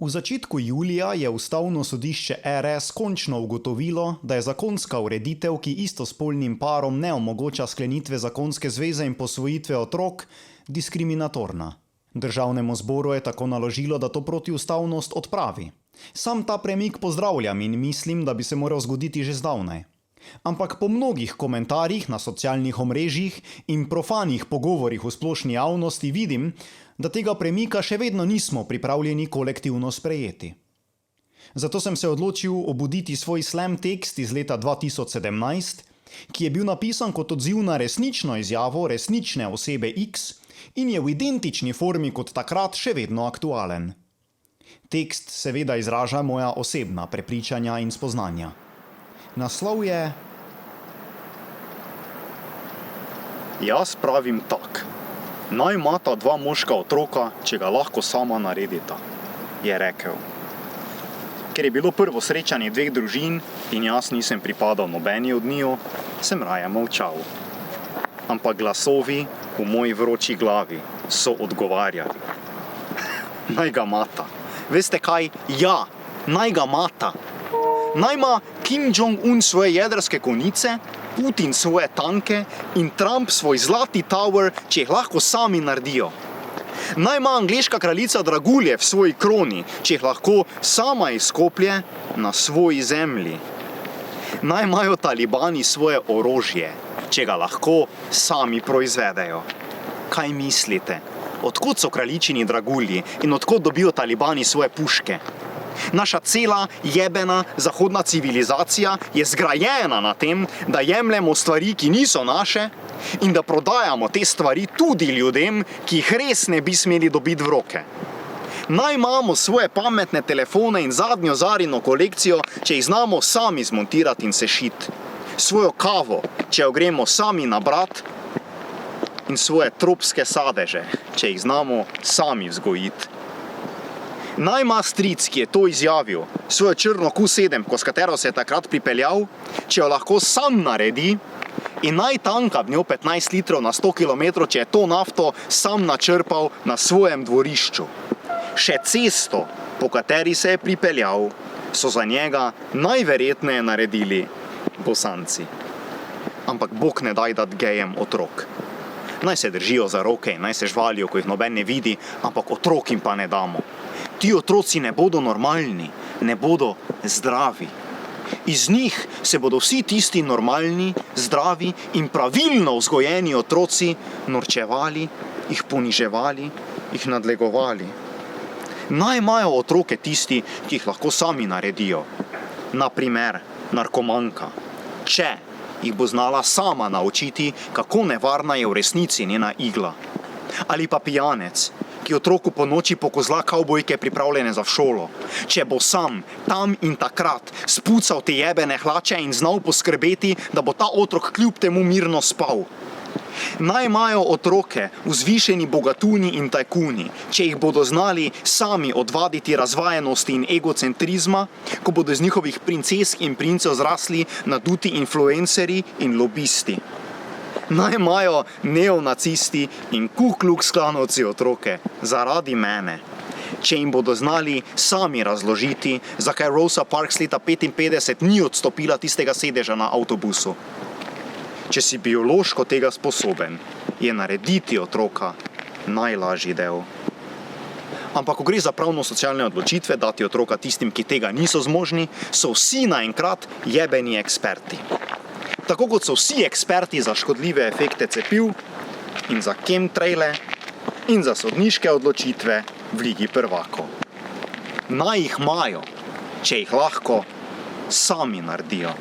V začetku julija je Ustavno sodišče RS končno ugotovilo, da je zakonska ureditev, ki istospolnim parom ne omogoča sklenitve zakonske zveze in posvojitve otrok, diskriminatorna. Državnemu zboru je tako naložilo, da to protiustavnost odpravi. Sam ta premik pozdravljam in mislim, da bi se moral zgoditi že zdavnaj. Ampak po mnogih komentarjih na socialnih omrežjih in profanih pogovorih v splošni javnosti vidim, da tega premika še vedno nismo pripravljeni kolektivno sprejeti. Zato sem se odločil obuditi svoj slam tekst iz leta 2017, ki je bil napisan kot odziv na resnično izjavo resnične osebe X in je v identični formi kot takrat še vedno aktualen. Tekst seveda izraža moja osebna prepričanja in spoznanja. Naslov je: Jaz pravim tak. Naj imata dva moška otroka, če ga lahko sama naredita, je rekel. Ker je bilo prvo srečanje dveh družin in jaz nisem pripadal nobeni od njiju, sem raje molčal. Ampak glasovi v moji vroči glavi so odgovarjali. Naj ga mata. Veste kaj? Ja, naj ga mata. Naj ima Kim Jong-un svoje jedrske konice, Putin svoje tanke in Trump svoj zlati tower, če jih lahko sami naredijo. Naj ima angleška kraljica dragulje v svoji kroni, če jih lahko sama izkoplje na svoji zemlji. Naj imajo talibani svoje orožje, če ga lahko sami proizvedejo. Kaj mislite? Odkot so kraljičini dragulji in odkot dobijo talibani svoje puške? Naša cela jebena zahodna civilizacija je zgrajena na tem, da jemljemo stvari, ki niso naše, in da prodajamo te stvari tudi ljudem, ki jih res ne bi smeli dobiti v roke. Naj imamo svoje pametne telefone in zadnjo Zarino kolekcijo, če jih znamo sami zmontirati in sešiti. Svojo kavo, če jo gremo sami nabrati, in svoje tropske sadeže, če jih znamo sami vzgojiti. Naj ima stric, ki je to izjavil, svojo črno Q7, s katero se je takrat pripeljal, če jo lahko sam naredi, in naj tanka v njo 15 litrov na 100 km, če je to nafto sam načrpal na svojem dvorišču. Še cesto, po kateri se je pripeljal, so za njega najverjetneje naredili Bosanci. Ampak Bog ne daj dati gejem otrok. Naj se držijo za roke in naj se žvalijo, ko jih noben ne vidi, ampak otrok jim pa ne damo. Ti otroci ne bodo normalni, ne bodo zdravi. Iz njih se bodo vsi tisti normalni, zdravi in pravilno vzgojeni otroci norčevali, jih poniževali, jih nadlegovali. Naj imajo otroke tisti, ki jih lahko sami naredijo. Na primer, narkomanka. Če jih bo znala sama naučiti, kako nevarna je v resnici njena igla. Ali pa pijanec, ki otroku po noči pokozla kavbojke pripravljene za v šolo. Če bo sam, tam in takrat, spucal te jebene hlače in znal poskrbeti, da bo ta otrok kljub temu mirno spal. Naj imajo otroke vzvišeni bogatuni in tajkuni, če jih bodo znali sami odvaditi razvajenosti in egocentrizma, ko bodo iz njihovih princesk in princev zrasli naduti influencerji in lobisti. Naj imajo neonacisti in Ku Klux Klanovci otroke zaradi mene, če jim bodo znali sami razložiti, zakaj Rosa Parks leta 1955 ni odstopila tistega sedeža na avtobusu. Če si biološko tega sposoben, je narediti otroka najlažji del. Ampak ko gre za pravno-socialne odločitve, dati otroka tistim, ki tega niso zmožni, so vsi naenkrat jebeni eksperti. Tako kot so vsi eksperti za škodljive efekte cepiv in za chemtraile in za sodniške odločitve v Ligi prvakov. Naj jih imajo, če jih lahko sami naredijo.